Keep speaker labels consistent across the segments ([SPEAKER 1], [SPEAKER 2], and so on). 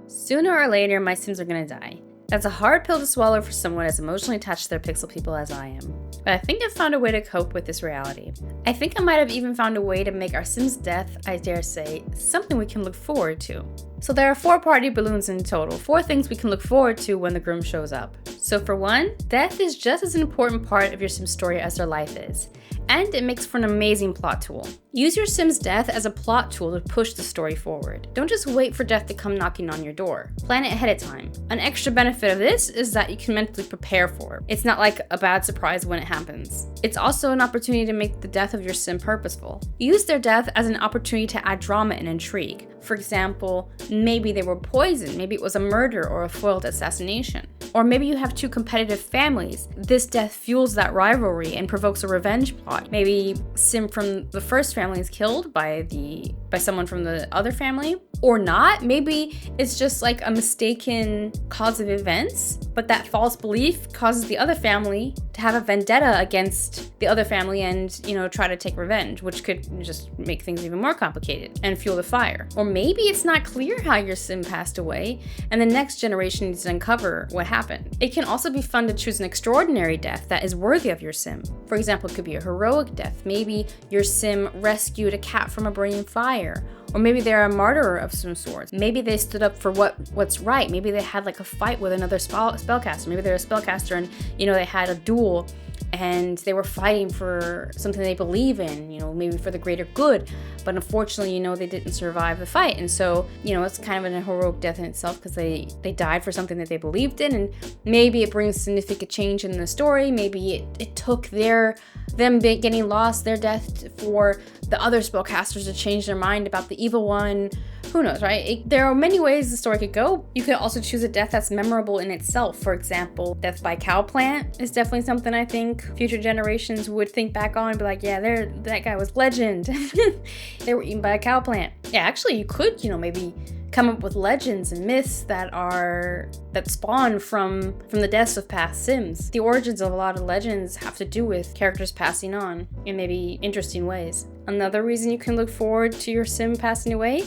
[SPEAKER 1] Sooner or later, my Sims are gonna die. That's a hard pill to swallow for someone as emotionally attached to their pixel people as I am. But I think I've found a way to cope with this reality. I think I might have even found a way to make our Sims' death, I dare say, something we can look forward to. So there are 4 party balloons in total, 4 things we can look forward to when the groom shows up. So for one, death is just as an important part of your Sim's story as their life is. And it makes for an amazing plot tool. Use your Sim's death as a plot tool to push the story forward. Don't just wait for death to come knocking on your door. Plan it ahead of time. An extra benefit of this is that you can mentally prepare for it. It's not like a bad surprise when it happens. It's also an opportunity to make the death of your Sim purposeful. Use their death as an opportunity to add drama and intrigue. For example, maybe they were poisoned, maybe it was a murder or a foiled assassination. Or maybe you have 2 competitive families. This death fuels that rivalry and provokes a revenge plot. Maybe Sim from the first family is killed by someone from the other family. Or not. Maybe it's just like a mistaken cause of events, but that false belief causes the other family to have a vendetta against the other family and, try to take revenge, which could just make things even more complicated and fuel the fire. Or maybe it's not clear how your Sim passed away and the next generation needs to uncover what happened. It can also be fun to choose an extraordinary death that is worthy of your Sim. For example, it could be a heroic death. Maybe your Sim rescued a cat from a burning fire. Or maybe they're a martyr of some sort. Maybe they stood up for what's right. Maybe they had like a fight with another spellcaster. Maybe they're a spellcaster and, they had a duel and they were fighting for something they believe in, maybe for the greater good. But unfortunately, they didn't survive the fight. And so, it's kind of a heroic death in itself because they died for something that they believed in. And maybe it brings significant change in the story. Maybe it took them getting lost, their death, for the other spellcasters to change their mind about the evil one. Who knows, right? There are many ways the story could go. You could also choose a death that's memorable in itself. For example, death by cowplant is definitely something I think future generations would think back on and be like, yeah, that guy was legend. They were eaten by a cowplant. Yeah, actually, you could, maybe come up with legends and myths that spawn from the deaths of past Sims. The origins of a lot of legends have to do with characters passing on in maybe interesting ways. Another reason you can look forward to your Sim passing away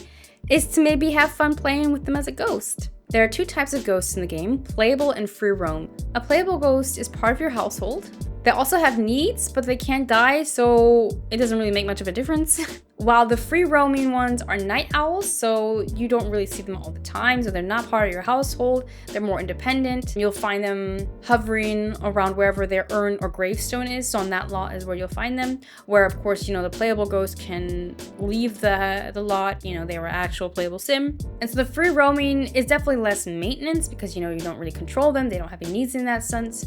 [SPEAKER 1] is to maybe have fun playing with them as a ghost. There are 2 types of ghosts in the game, playable and free roam. A playable ghost is part of your household. They also have needs, but they can't die, so it doesn't really make much of a difference. While the free roaming ones are night owls, so you don't really see them all the time, so they're not part of your household, they're more independent. You'll find them hovering around wherever their urn or gravestone is, so on that lot is where you'll find them. Where of course, the playable ghost can leave the lot, they were actual playable Sim. And so the free roaming is definitely less maintenance because, you don't really control them, they don't have any needs in that sense.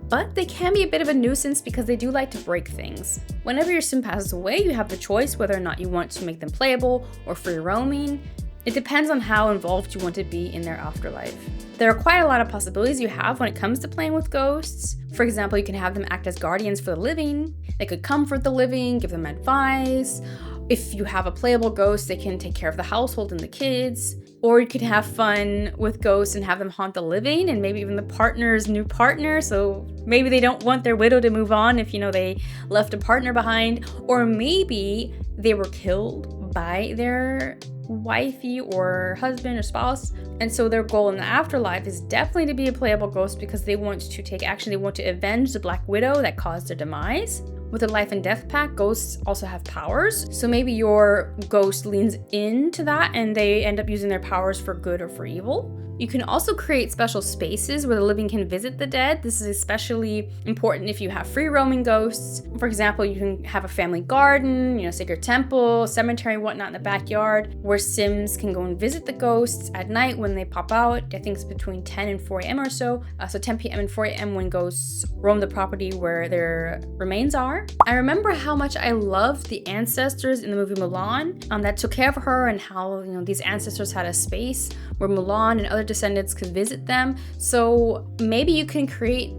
[SPEAKER 1] But they can be a bit of a nuisance because they do like to break things. Whenever your Sim passes away, you have the choice whether or not you want to make them playable or free roaming. It depends on how involved you want to be in their afterlife. There are quite a lot of possibilities you have when it comes to playing with ghosts. For example, you can have them act as guardians for the living. They could comfort the living, give them advice. If you have a playable ghost, they can take care of the household and the kids. Or you could have fun with ghosts and have them haunt the living and maybe even the partner's new partner. So maybe they don't want their widow to move on if, they left a partner behind. Or maybe they were killed by their wifey or husband or spouse. And so their goal in the afterlife is definitely to be a playable ghost because they want to take action. They want to avenge the Black Widow that caused their demise. With a life and death pack, ghosts also have powers. So maybe your ghost leans into that and they end up using their powers for good or for evil. You can also create special spaces where the living can visit the dead. This is especially important if you have free roaming ghosts. For example, you can have a family garden, sacred temple, cemetery, whatnot in the backyard where Sims can go and visit the ghosts at night when they pop out. I think it's between 10 and 4 a.m. or so. So 10 p.m. and 4 a.m. when ghosts roam the property where their remains are. I remember how much I loved the ancestors in the movie Mulan that took care of her and how, these ancestors had a space where Mulan and other descendants could visit them. So maybe you can create,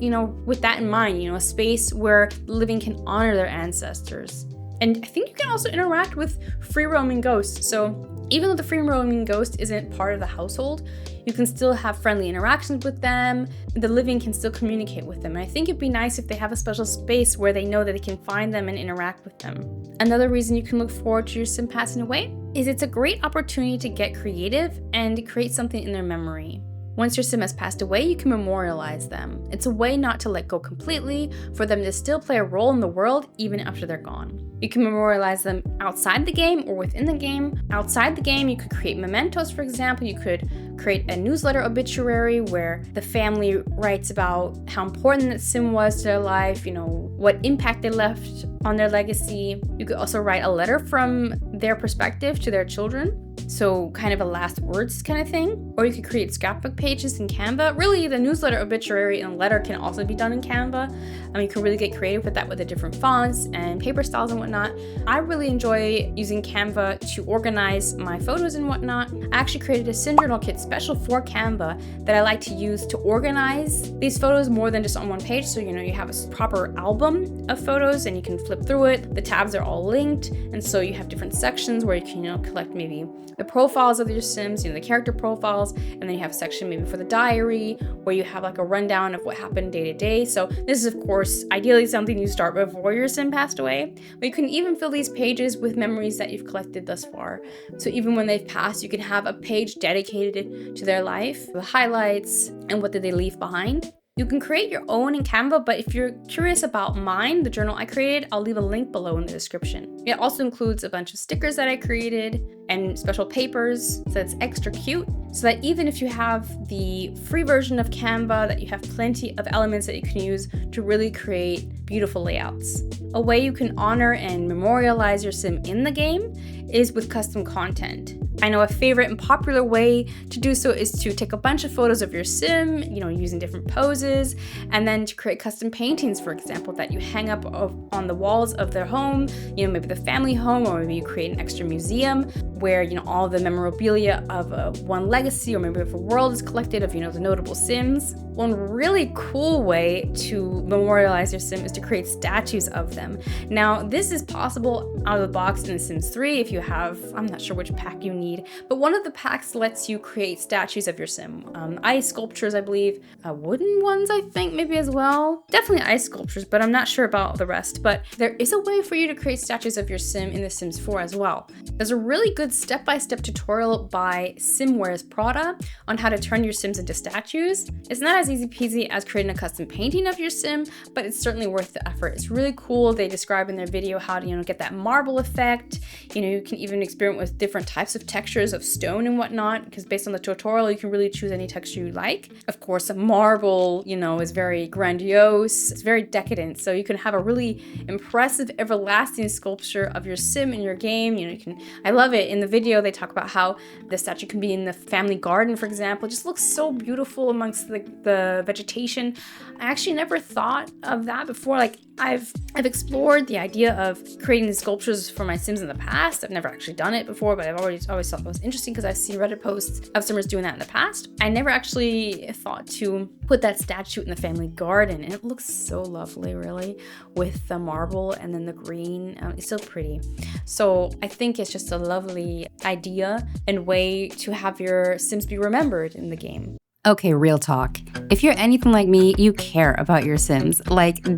[SPEAKER 1] with that in mind, a space where the living can honor their ancestors. And I think you can also interact with free roaming ghosts. So Even though the free roaming ghost isn't part of the household, you can still have friendly interactions with them. The living can still communicate with them. And I think it'd be nice if they have a special space where they know that they can find them and interact with them. Another reason you can look forward to your sim passing away is it's a great opportunity to get creative and create something in their memory. Once your sim has passed away, you can memorialize them. It's a way not to let go completely, for them to still play a role in the world even after they're gone. You can memorialize them outside the game or within the game. Outside the game, you could create mementos, for example. You could create a newsletter obituary where the family writes about how important that sim was to their life, what impact they left on their legacy. You could also write a letter from their perspective to their children. So kind of a last words kind of thing. Or you could create scrapbook pages in Canva. Really, the newsletter obituary and letter can also be done in Canva. You can really get creative with that with the different fonts and paper styles and whatnot. I really enjoy using Canva to organize my photos and whatnot. I actually created a sim journal kit special for Canva that I like to use to organize these photos more than just on one page. So, you have a proper album of photos and you can flip through it. The tabs are all linked. And so you have different sections where you can, collect maybe the profiles of your sims, the character profiles, and then you have a section maybe for the diary where you have like a rundown of what happened day to day. So this is of course ideally something you start before your sim passed away, but you can even fill these pages with memories that you've collected thus far. So even when they've passed, you can have a page dedicated to their life, the highlights, and what did they leave behind. You can create your own in Canva, but if you're curious about mine, the journal I created, I'll leave a link below in the description. It also includes a bunch of stickers that I created and special papers, so it's extra cute, so that even if you have the free version of Canva, that you have plenty of elements that you can use to really create beautiful layouts. A way you can honor and memorialize your sim in the game is with custom content. I know a favorite and popular way to do so is to take a bunch of photos of your sim, using different poses, and then to create custom paintings, for example, that you hang up on the walls of their home, maybe the family home, or maybe you create an extra museum where, all the memorabilia of one legacy, or maybe if a world is collected of, the notable sims. One really cool way to memorialize your sim is to create statues of them. Now, this is possible out of the box in The Sims 3 if you have, I'm not sure which pack you need, but one of the packs lets you create statues of your sim. Ice sculptures, I believe, wooden ones, I think, maybe as well. Definitely ice sculptures, but I'm not sure about the rest. But there is a way for you to create statues of your sim in The Sims 4 as well. There's a really good step-by-step tutorial by Simwares Prada on how to turn your sims into statues. It's not as easy peasy as creating a custom painting of your sim, but it's certainly worth the effort. It's really cool. They describe in their video how to, get that marble effect. You can even experiment with different types of textures of stone and whatnot, because based on the tutorial, you can really choose any texture you like. Of course, a marble, is very grandiose. It's very decadent. So you can have a really impressive, everlasting sculpture of your sim in your game. I love it. In the video, they talk about how the statue can be in the family garden, for example. It just looks so beautiful amongst the vegetation. I actually never thought of that before. I've explored the idea of creating these sculptures for my sims in the past. I've never actually done it before, but I've always thought it was interesting because I've seen Reddit posts of simmers doing that in the past. I never actually thought to put that statue in the family garden, and it looks so lovely, really, with the marble and then the green. It's so pretty. So I think it's just a lovely idea and way to have your sims be remembered in the game.
[SPEAKER 2] Okay, real talk. If you're anything like me, you care about your sims,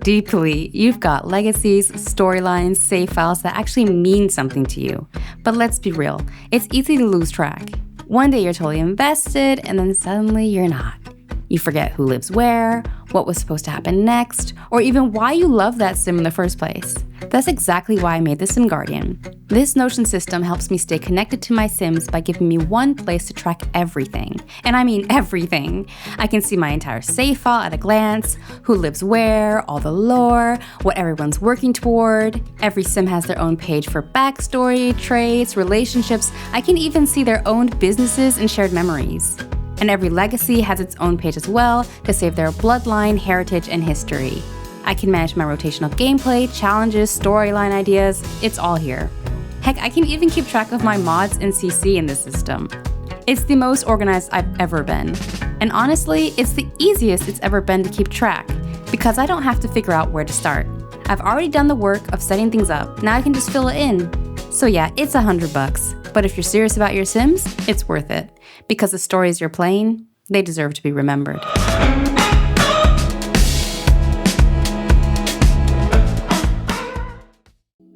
[SPEAKER 2] deeply. You've got legacies, storylines, save files that actually mean something to you. But let's be real, it's easy to lose track. One day you're totally invested, and then suddenly you're not. You forget who lives where, what was supposed to happen next, or even why you love that sim in the first place. That's exactly why I made the Sim Guardian. This Notion system helps me stay connected to my sims by giving me one place to track everything. And I mean everything. I can see my entire save file at a glance, who lives where, all the lore, what everyone's working toward. Every sim has their own page for backstory, traits, relationships. I can even see their own businesses and shared memories. And every legacy has its own page as well to save their bloodline, heritage, and history. I can manage my rotational gameplay, challenges, storyline ideas. It's all here. Heck, I can even keep track of my mods and CC in this system. It's the most organized I've ever been. And honestly, it's the easiest it's ever been to keep track, because I don't have to figure out where to start. I've already done the work of setting things up. Now I can just fill it in. So yeah, it's $100. But if you're serious about your Sims, it's worth it, because the stories you're playing, they deserve to be remembered.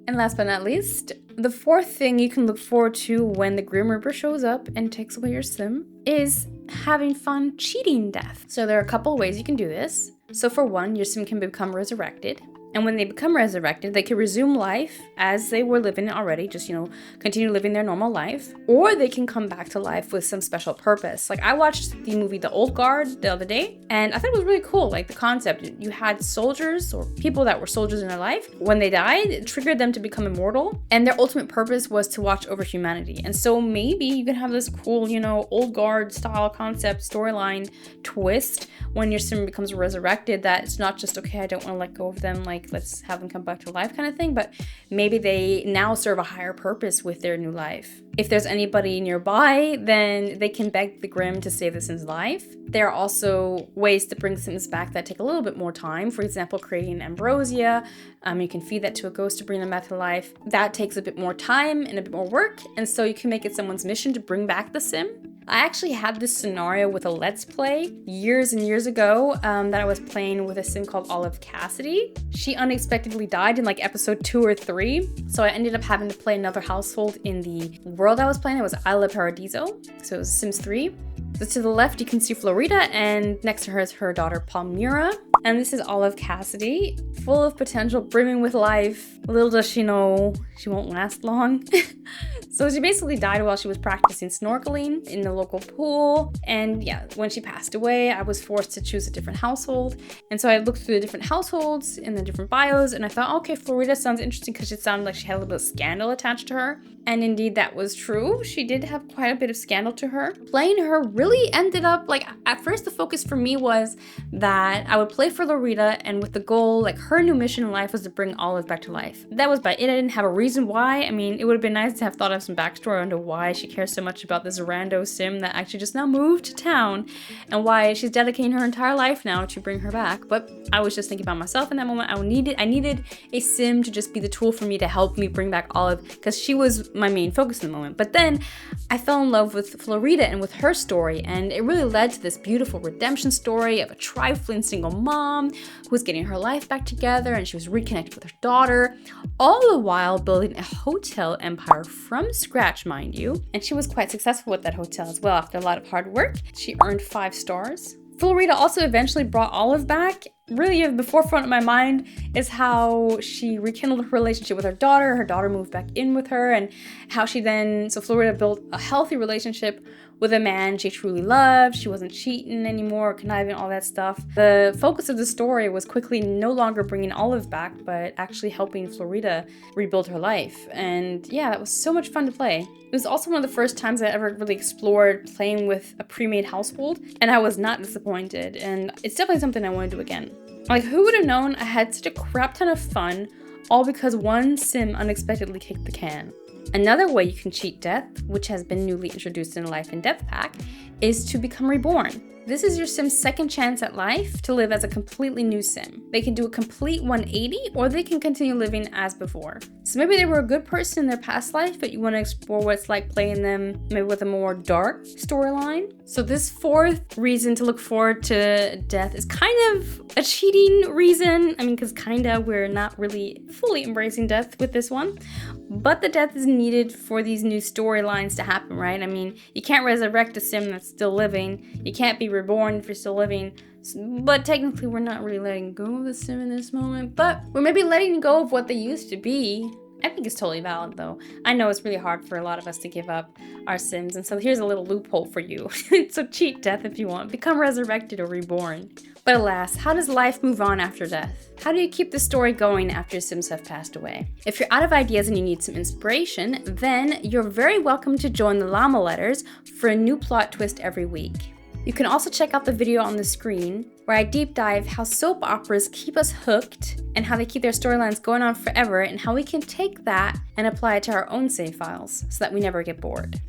[SPEAKER 1] And last but not least, the fourth thing you can look forward to when the Grim Reaper shows up and takes away your sim is having fun cheating death. So there are a couple of ways you can do this. So for one, your sim can become resurrected. And when they become resurrected, they can resume life as they were living it already, just, continue living their normal life. Or they can come back to life with some special purpose. Like, I watched the movie The Old Guard the other day, and I thought it was really cool. Like, the concept, you had soldiers or people that were soldiers in their life. When they died, it triggered them to become immortal. And their ultimate purpose was to watch over humanity. And so maybe you can have this cool, Old Guard style concept storyline twist when your sim becomes resurrected, that it's not just, okay, I don't want to let go of them, like, let's have them come back to life kind of thing, but maybe they now serve a higher purpose with their new life. If there's anybody nearby, then they can beg the Grim to save the sim's life. There are also ways to bring sims back that take a little bit more time. For example, creating ambrosia. You can feed that to a ghost to bring them back to life. That takes a bit more time and a bit more work, and so you can make it someone's mission to bring back the sim. I actually had this scenario with a Let's Play years and years ago that I was playing with a sim called Olive Cassidy. She unexpectedly died in like episode 2 or 3, so I ended up having to play another household in the world I was playing. It was Isla Paradiso, so it was Sims 3. So to the left, you can see Florida, and next to her is her daughter Palmyra. And this is Olive Cassidy, full of potential, brimming with life. Little does she know she won't last long. So she basically died while she was practicing snorkeling in the local pool. And yeah, when she passed away, I was forced to choose a different household. And so I looked through the different households in the different bios, and I thought, okay, Florida sounds interesting because it sounded like she had a little bit of scandal attached to her. And indeed, that was true. She did have quite a bit of scandal to her. Playing her really ended up, like, at first the focus for me was that I would play for Lorita, and with the goal, like, her new mission in life was to bring Olive back to life. That was about it. I didn't have a reason why. I mean, it would have been nice to have thought of some backstory onto why she cares so much about this rando sim that actually just now moved to town, and why she's dedicating her entire life now to bring her back. But I was just thinking about myself in that moment. I needed a sim to just be the tool for me to help me bring back Olive, because she was my main focus in the moment. But then I fell in love with Florida and with her story, and it really led to this beautiful redemption story of a trifling single mom who was getting her life back together, and she was reconnected with her daughter, all the while building a hotel empire from scratch, mind you. And she was quite successful with that hotel as well. After a lot of hard work, she earned 5 stars. Florida also eventually brought Olive back. Really, the forefront of my mind is how she rekindled her relationship with her daughter. Her daughter moved back in with her, and how she then, so Florida built a healthy relationship with a man she truly loved. She wasn't cheating anymore, conniving, all that stuff. The focus of the story was quickly no longer bringing Olive back, but actually helping Florida rebuild her life. And yeah, that was so much fun to play. It was also one of the first times I ever really explored playing with a pre-made household, and I was not disappointed. And it's definitely something I want to do again. Like, who would have known I had such a crap ton of fun, all because one sim unexpectedly kicked the can. Another way you can cheat death, which has been newly introduced in the Life and Death pack, is to become reborn. This is your sim's second chance at life to live as a completely new sim. They can do a complete 180, or they can continue living as before. So maybe they were a good person in their past life, but you want to explore what it's like playing them maybe with a more dark storyline. So this fourth reason to look forward to death is kind of a cheating reason. I mean, because we're not really fully embracing death with this one. But the death is needed for these new storylines to happen, right? I mean, you can't resurrect a sim that's still living. You can't be reborn if you're still living. But technically, we're not really letting go of the sim in this moment. But we're maybe letting go of what they used to be. I think it's totally valid, though. I know it's really hard for a lot of us to give up our sims. And so here's a little loophole for you. So cheat death if you want. Become resurrected or reborn. But alas, how does life move on after death? How do you keep the story going after sims have passed away? If you're out of ideas and you need some inspiration, then you're very welcome to join the Llama Letters for a new plot twist every week. You can also check out the video on the screen where I deep dive how soap operas keep us hooked and how they keep their storylines going on forever, and how we can take that and apply it to our own save files so that we never get bored.